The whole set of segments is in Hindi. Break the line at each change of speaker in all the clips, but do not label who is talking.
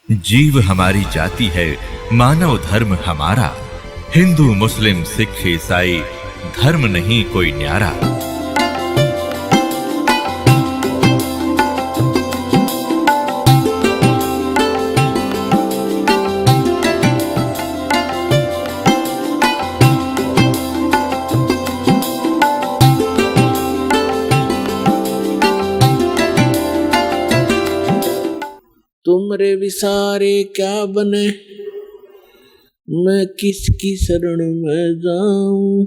जीव हमारी जाति है, मानव धर्म हमारा। हिंदू मुस्लिम सिख ईसाई धर्म नहीं कोई न्यारा।
तुमरे विसारे क्या बने, मैं किसकी शरण में जाऊं।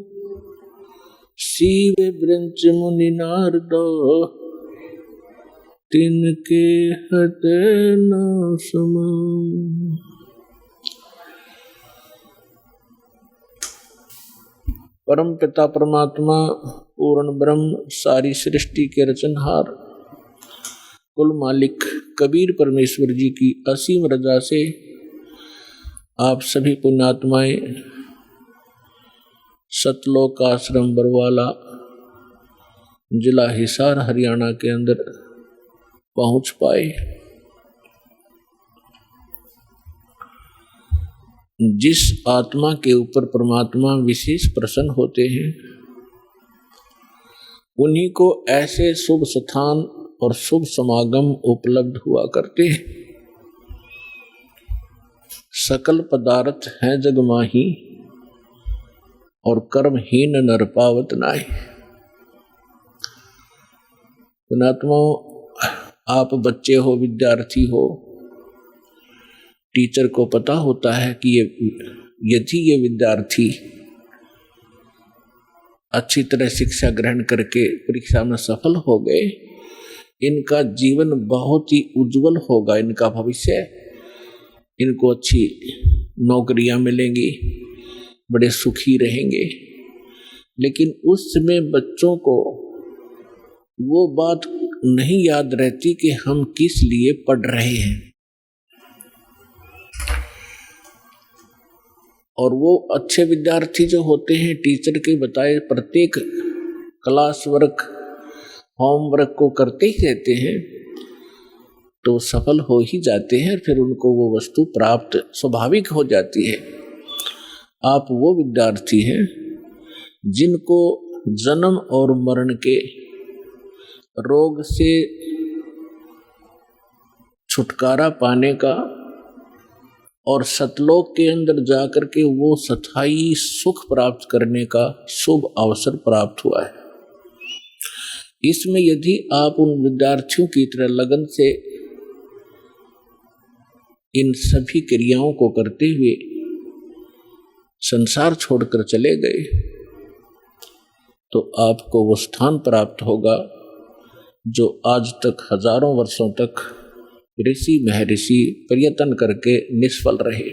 शिव ब्रंच मुनि नारदो, तिनके हृदय न समाऊं। परम पिता परमात्मा पूर्ण ब्रह्म, सारी सृष्टि के रचनहार, कुल मालिक कबीर परमेश्वर जी की असीम रजा से आप सभी पुण्यात्माएं सतलोक आश्रम बरवाला, जिला हिसार, हरियाणा के अंदर पहुंच पाए। जिस आत्मा के ऊपर परमात्मा विशेष प्रसन्न होते हैं, उन्हीं को ऐसे शुभ स्थान और शुभ समागम उपलब्ध हुआ करते हैं। सकल पदार्थ हैं जग माही, और कर्महीन नर पावत नाहि। पुण्यात्माओं, आप बच्चे हो, विद्यार्थी हो, टीचर को पता होता है कि यदि ये विद्यार्थी अच्छी तरह शिक्षा ग्रहण करके परीक्षा में सफल हो गए, इनका जीवन बहुत ही उज्जवल होगा, इनका भविष्य, इनको अच्छी नौकरियां मिलेंगी, बड़े सुखी रहेंगे। लेकिन उस समय बच्चों को वो बात नहीं याद रहती कि हम किस लिए पढ़ रहे हैं। और वो अच्छे विद्यार्थी जो होते हैं, टीचर के बताए प्रत्येक क्लास वर्क, होमवर्क को करते ही रहते हैं, तो सफल हो ही जाते हैं। फिर उनको वो वस्तु प्राप्त स्वाभाविक हो जाती है। आप वो विद्यार्थी हैं जिनको जन्म और मरण के रोग से छुटकारा पाने का और सतलोक के अंदर जाकर के वो स्थायी सुख प्राप्त करने का शुभ अवसर प्राप्त हुआ है। इसमें यदि आप उन विद्यार्थियों की तरह लगन से इन सभी क्रियाओं को करते हुए संसार छोड़कर चले गए, तो आपको वो स्थान प्राप्त होगा जो आज तक हजारों वर्षों तक ऋषि महर्षि प्रयत्न करके निष्फल रहे।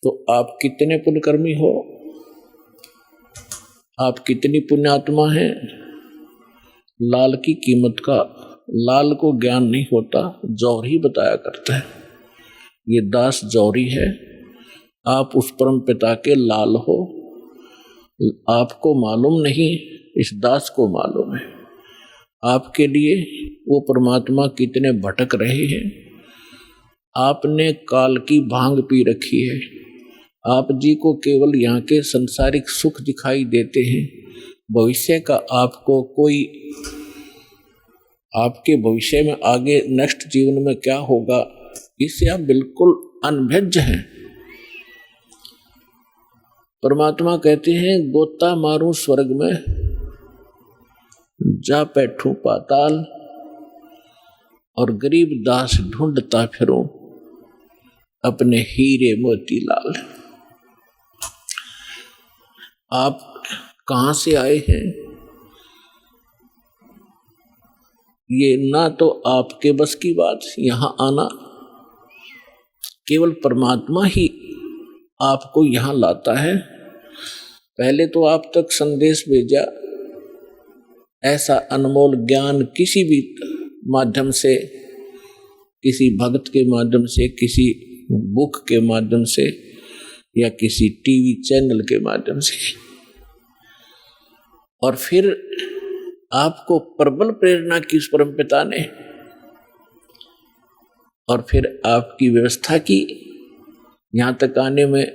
तो आप कितने पुण्यकर्मी हो, आप कितनी पुण्यात्मा हैं। लाल की कीमत का लाल को ज्ञान नहीं होता, जौहरी बताया करता है। ये दास जौहरी है, आप उस परम पिता के लाल हो। आपको मालूम नहीं, इस दास को मालूम है। आपके लिए वो परमात्मा कितने भटक रहे हैं। आपने काल की भांग पी रखी है। आप जी को केवल यहाँ के संसारिक सुख दिखाई देते हैं। भविष्य का आपको कोई, आपके भविष्य में आगे नेक्स्ट जीवन में क्या होगा, इससे आप बिल्कुल अनभिज्ञ हैं। परमात्मा कहते हैं, गोता मारूं स्वर्ग में, जा बैठूं पाताल, और गरीब दास ढूंढता फिरूं अपने हीरे मोती लाल। आप कहां से आए हैं, ये ना तो आपके बस की बात, यहां आना केवल परमात्मा ही आपको यहां लाता है। पहले तो आप तक संदेश भेजा, ऐसा अनमोल ज्ञान किसी भी माध्यम से, किसी भक्त के माध्यम से, किसी बुक के माध्यम से, या किसी टीवी चैनल के माध्यम से, और फिर आपको प्रबल प्रेरणा की उस परमपिता ने और फिर आपकी व्यवस्था की। यहाँ तक आने में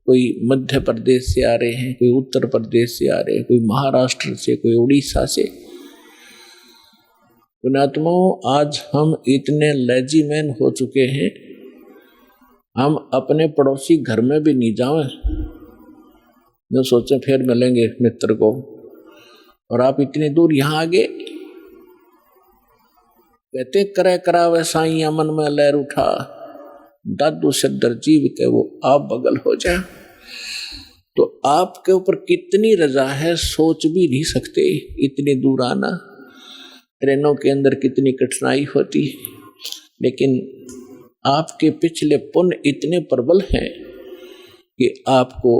कोई मध्य प्रदेश से आ रहे हैं, कोई उत्तर प्रदेश से आ रहे हैं, कोई महाराष्ट्र से, कोई उड़ीसा से। पुण्यात्माओं, आज हम इतने लेजीमैन हो चुके हैं, हम अपने पड़ोसी घर में भी नहीं जाएं, जो सोचे फिर मिलेंगे मित्र को, और आप इतनी दूर यहाँ आ गए। कहते करे करावे साईं मन में लहर उठा, दादू सदर जीव के वो आप बगल हो जाए। तो आपके ऊपर कितनी रजा है सोच भी नहीं सकते। इतनी दूर आना, ट्रेनों के अंदर कितनी कठिनाई होती है, लेकिन आपके पिछले पुण्य इतने प्रबल हैं कि आपको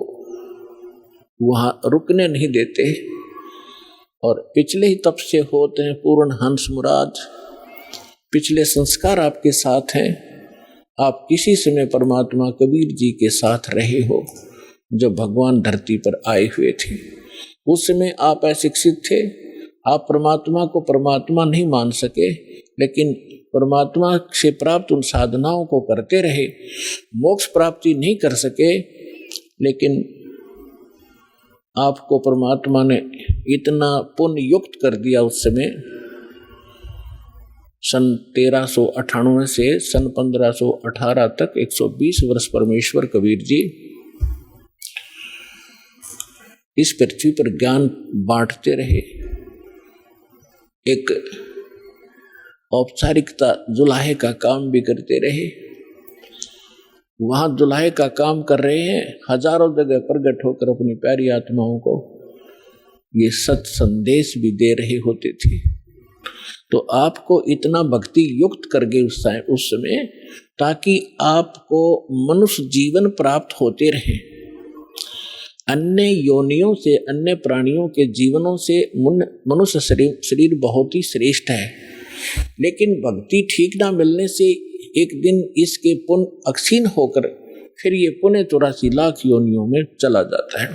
वहां रुकने नहीं देते। और पिछले ही तप से होते हैं पूर्ण हंस मुराद, पिछले संस्कार आपके साथ हैं। आप किसी समय परमात्मा कबीर जी के साथ रहे हो जब भगवान धरती पर आए हुए थे। उस समय आप अशिक्षित थे, आप परमात्मा को परमात्मा नहीं मान सके, लेकिन परमात्मा से प्राप्त उन साधनाओं को करते रहे, मोक्ष प्राप्ति नहीं कर सके, लेकिन आपको परमात्मा ने इतना पुण्य युक्त कर दिया उस समय। सन 1398 से सन 1518 तक 120 वर्ष परमेश्वर कबीर जी इस पृथ्वी पर ज्ञान बांटते रहे। एक औपचारिकता जुलाहे का काम भी करते रहे। वहां जुलाहे का काम कर रहे हैं, हजारों जगह प्रकट होकर अपनी प्यारी आत्माओं को ये सत संदेश भी दे रहे होते थे। तो आपको इतना भक्ति युक्त कर गए उस समय, ताकि आपको मनुष्य जीवन प्राप्त होते रहे। अन्य योनियों से, अन्य प्राणियों के जीवनों से मनुष्य शरीर बहुत ही श्रेष्ठ है, लेकिन भक्ति ठीक ना मिलने से एक दिन इसके पुण्य अक्षीण होकर फिर ये पुण्य 84 लाख योनियों में चला जाता है।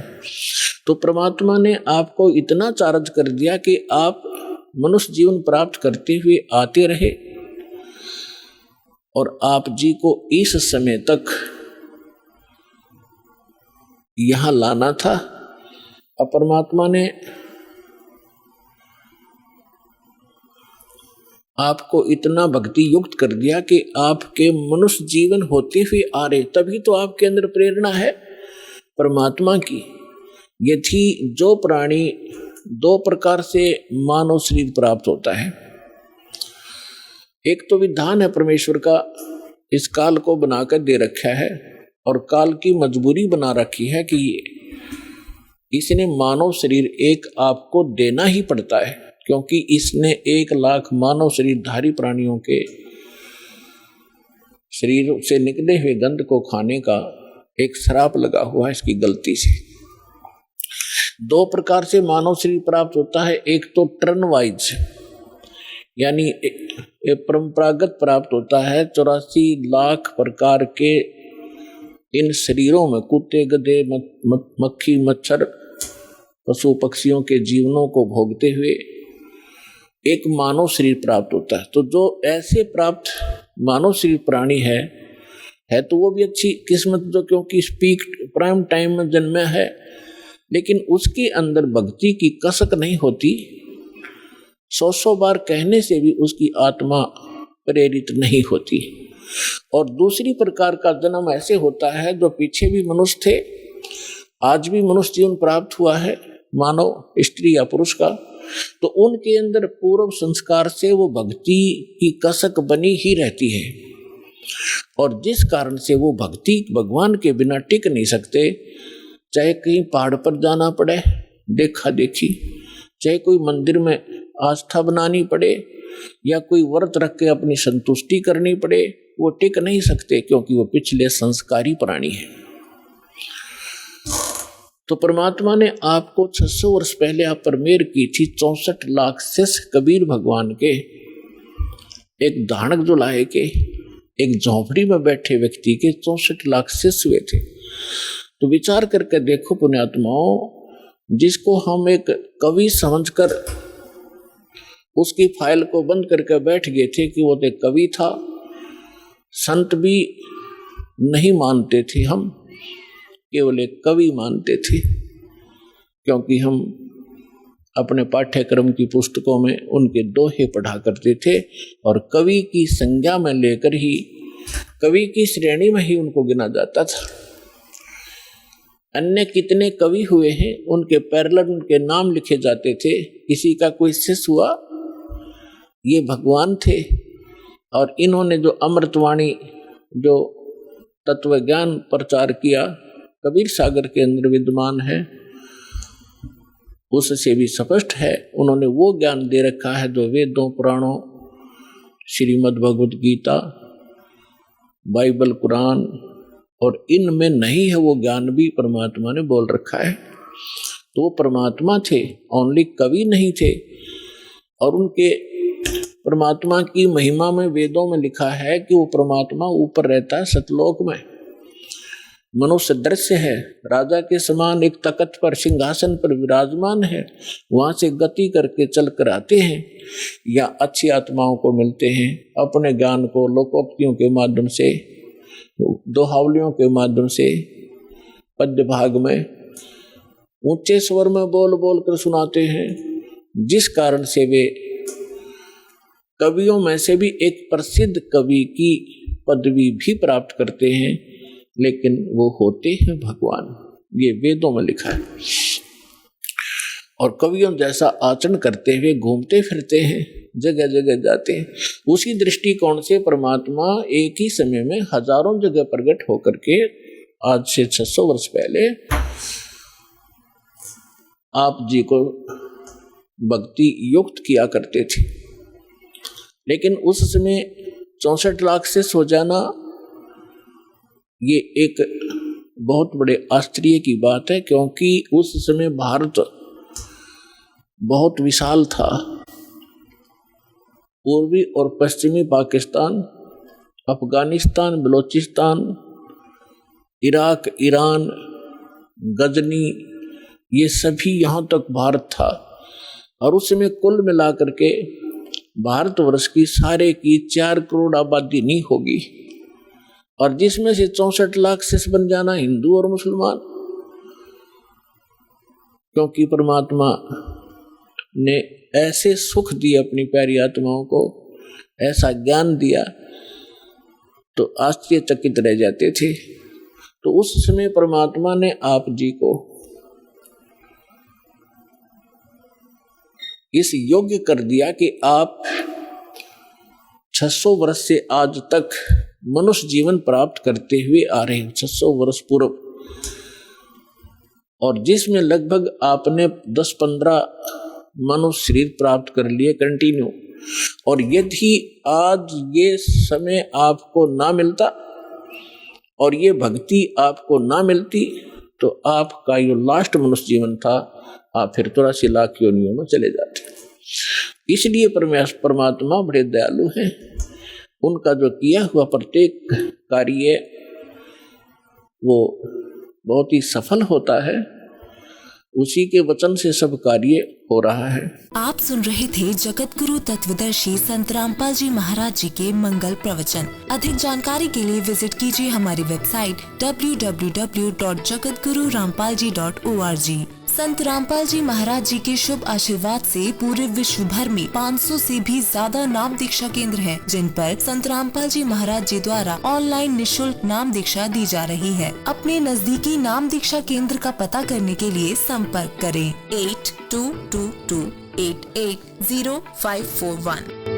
तो परमात्मा ने आपको इतना चार्ज कर दिया कि आप मनुष्य जीवन प्राप्त करते हुए आते रहे, और आप जी को इस समय तक यहां लाना था। और परमात्मा ने आपको इतना भक्ति युक्त कर दिया कि आपके मनुष्य जीवन होते हुए आ रहे, तभी तो आपके अंदर प्रेरणा है परमात्मा की। यदि जो प्राणी दो प्रकार से मानव शरीर प्राप्त होता है, एक तो विधान है परमेश्वर का, इस काल को बनाकर दे रखा है, और काल की मजबूरी बना रखी है कि इसने मानव शरीर एक आपको देना ही पड़ता है, क्योंकि इसने 1 लाख मानव शरीरधारी प्राणियों के शरीर से निकले हुए गंध को खाने का एक श्राप लगा हुआ है इसकी गलती से। 2 प्रकार से मानव शरीर प्राप्त होता है, एक तो टर्न वाइज, यानी परंपरागत प्राप्त होता है। 84 लाख प्रकार के इन शरीरों में कुत्ते, गधे, मक्खी, मच्छर, पशु पक्षियों के जीवनों को भोगते हुए एक मानव शरीर प्राप्त होता है। तो जो ऐसे प्राप्त मानव शरीर प्राणी है तो वो भी अच्छी किस्मत, जो क्योंकि स्पीक प्राइम टाइम में जन्मा है, लेकिन उसके अंदर भक्ति की कसक नहीं होती। 100 बार कहने से भी उसकी आत्मा प्रेरित नहीं होती। और दूसरी प्रकार का जन्म ऐसे होता है, जो पीछे भी मनुष्य थे, आज भी मनुष्य जीवन प्राप्त हुआ है, मानव स्त्री या पुरुष का, तो उनके अंदर पूर्व संस्कार से वो भक्ति की कसक बनी ही रहती है, और जिस कारण से वो भक्ति भगवान के बिना टिक नहीं सकते। चाहे कहीं पहाड़ पर जाना पड़े देखा देखी, चाहे कोई मंदिर में आस्था बनानी पड़े, या कोई व्रत रख के अपनी संतुष्टि करनी पड़े, वो टिक नहीं सकते, क्योंकि वो पिछले संस्कारी प्राणी है। तो परमात्मा ने आपको 600 वर्ष पहले आप पर मेहर की थी। 64 लाख शिष्य कबीर भगवान के एक धानक जुलाहे के, एक झोंपड़ी में बैठे व्यक्ति के 64 लाख शिष्य हुए थे। तो विचार करके देखो पुण्यात्माओं, जिसको हम एक कवि समझकर उसकी फाइल को बंद करके बैठ गए थे कि वो तो कवि था, संत भी नहीं मानते थे, हम केवल एक कवि मानते थे, क्योंकि हम अपने पाठ्यक्रम की पुस्तकों में उनके दोहे पढ़ा करते थे और कवि की संज्ञा में लेकर ही, कवि की श्रेणी में ही उनको गिना जाता था। अन्य कितने कवि हुए हैं, उनके पैरेलल उनके नाम लिखे जाते थे। किसी का कोई शिष्य हुआ, ये भगवान थे। और इन्होंने जो अमृतवाणी, जो तत्व ज्ञान प्रचार किया, कबीर सागर के अंदर विद्यमान है, उससे भी स्पष्ट है। उन्होंने वो ज्ञान दे रखा है जो वेदों, पुराणों, श्रीमद् भगवद गीता, बाइबल, कुरान और इनमें नहीं है। वो ज्ञान भी परमात्मा ने बोल रखा है। तो वो परमात्मा थे, ओनली कवि नहीं थे। और उनके परमात्मा की महिमा में वेदों में लिखा है कि वो परमात्मा ऊपर रहता है सतलोक में, मनुष्य दृश्य है, राजा के समान एक तख्त पर, सिंहासन पर विराजमान है, वहां से गति करके चल कर आते हैं या अच्छी आत्माओं को मिलते हैं, अपने ज्ञान को लोकोक्तियों के माध्यम से, दोहावलियों के माध्यम से, पद्य भाग में ऊंचे स्वर में बोल बोल कर सुनाते हैं, जिस कारण से वे कवियों में से भी एक प्रसिद्ध कवि की पदवी भी प्राप्त करते हैं, लेकिन वो होते हैं भगवान। ये वेदों में लिखा है। और कवियों जैसा आचरण करते हुए घूमते फिरते हैं, जगह जगह जाते हैं। उसी दृष्टिकोण से परमात्मा एक ही समय में हजारों जगह प्रकट होकर के आज से 600 वर्ष पहले आप जी को भक्ति युक्त किया करते थे। लेकिन उस समय 64 लाख से सो जाना ये एक बहुत बड़े आश्चर्य की बात है, क्योंकि उस समय भारत बहुत विशाल था। पूर्वी और पश्चिमी पाकिस्तान, अफगानिस्तान, बलोचिस्तान, इराक, ईरान, गजनी, ये सभी यहाँ तक भारत था। और उस समय कुल मिलाकर के भारतवर्ष की सारे की 4 करोड़ आबादी नहीं होगी, और जिसमें से 64 लाख से बन जाना हिंदू और मुसलमान। क्योंकि परमात्मा ने ऐसे सुख दिए अपनी प्यारी आत्माओं को, ऐसा ज्ञान दिया, तो आश्चर्यचकित रह जाते थे। तो उस समय परमात्मा ने आप जी को इस योग्य कर दिया कि आप 600 वर्ष से आज तक मनुष्य जीवन प्राप्त करते हुए आ रहे हैं, 600 वर्ष पूर्व, और जिसमें लगभग आपने 10-15 मनुष्य शरीर प्राप्त कर लिए कंटिन्यू। और यदि आज ये समय आपको ना मिलता और ये भक्ति आपको ना मिलती, तो आपका ये लास्ट मनुष्य जीवन था, आप फिर 83 लाख योनियों में चले जाते। इसलिए परमात्मा बड़े दयालु हैं। उनका जो किया हुआ प्रत्येक कार्य वो बहुत ही सफल होता है। उसी के वचन से सब कार्य हो रहा है।
आप सुन रहे थे जगत गुरु तत्वदर्शी संत रामपाल जी महाराज जी के मंगल प्रवचन। अधिक जानकारी के लिए विजिट कीजिए हमारी वेबसाइट www.jagatgururampalji.org। संत रामपाल जी महाराज जी के शुभ आशीर्वाद से पूरे विश्व भर में 500 से भी ज्यादा नाम दीक्षा केंद्र हैं, जिन पर संत रामपाल जी महाराज जी द्वारा ऑनलाइन निशुल्क नाम दीक्षा दी जा रही है। अपने नजदीकी नाम दीक्षा केंद्र का पता करने के लिए संपर्क करें 8222880541।